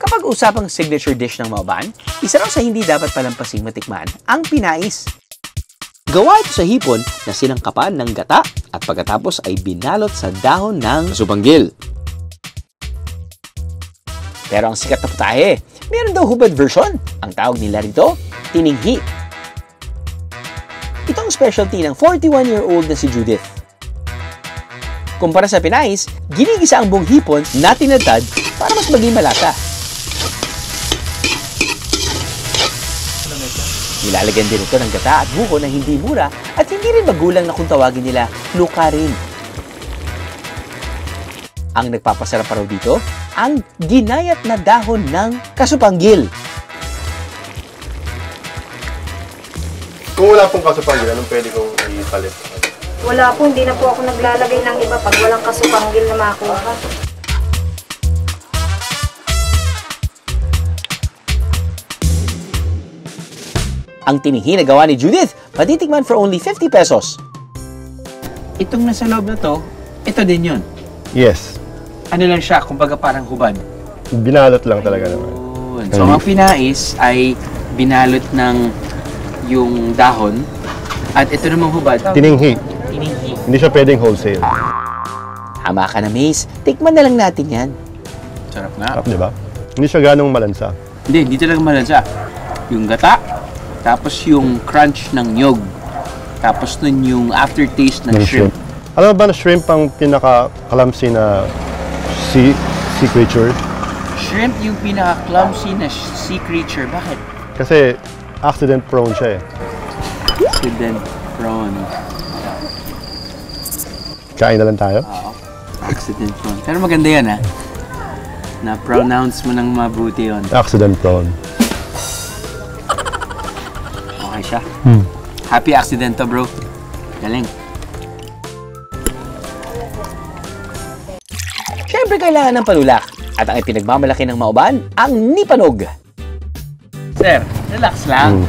Kapag usapang signature dish ng Maoban, isa raw sa hindi dapat palampasing matikman ang pinais. Gawa ito sa hipon na sinangkapan ng gata at pagkatapos ay binalot sa dahon ng kasupanggil. Pero ang sikat na putahe, meron daw hubad version. Ang tawag nila rito, tininghi. Ito ang specialty ng 41-year-old na si Judith. Kumpara sa pinais, ginigisa ang buong hipon na tinadtad para mas maging malasa. Nilalagyan din ito ng gata at buko na hindi mura at hindi rin magulang na kung tawagin nila lukarin. Ang nagpapasarap pa raw dito, ang ginayat na dahon ng kasupanggil. Kung wala pong kasupanggil, anong pwede kong ipalit? Wala po, hindi na po ako naglalagay ng iba pag walang kasupanggil na makuha. Ang tininghi na gawa ni Judith, matitikman for only 50 pesos. Itong nasa loob na to, ito din yun. Yes. Ano lang siya, kumbaga parang hubad. Binalot lang talaga naman. So, ang pinais ay binalot ng yung dahon at ito namang hubad. Tininghi. Tininghi. Hindi siya pwedeng wholesale. Hama ka na, Mace. Tikman na lang natin yan. Sarap nga. Di ba? Hindi siya ganong malansa. Hindi talaga malansa. Yung gata, tapos yung crunch ng nyog, tapos nun yung aftertaste ng shrimp. Alam mo ba na shrimp ang pinaka-clumsy na sea creature? Shrimp yung pinaka-clumsy na sea creature. Bakit? Kasi accident prone siya eh. Accident prone. Kain na lang tayo? Oo. Accident prone. Pero maganda yan ha. Na-pronounce mo ng mabuti yun. Accident prone. Okay siya. Happy accident to, bro. Galing. Siyempre kailangan ng panulak. At ang ipinagmamalaki ng Maoban, ang nipanog. Sir, relax lang.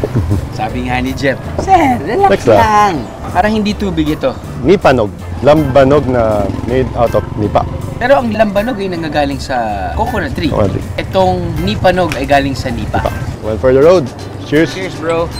Sabi nga ni Jeff, Sir, relax lang. Parang hindi tubig ito. Nipanog. Lambanog na made out of nipa. Pero ang lambanog ay nanggagaling sa coconut tree. Coconut tree. Itong nipanog ay galing sa nipa. Well, for the road. Cheers. Cheers, bro.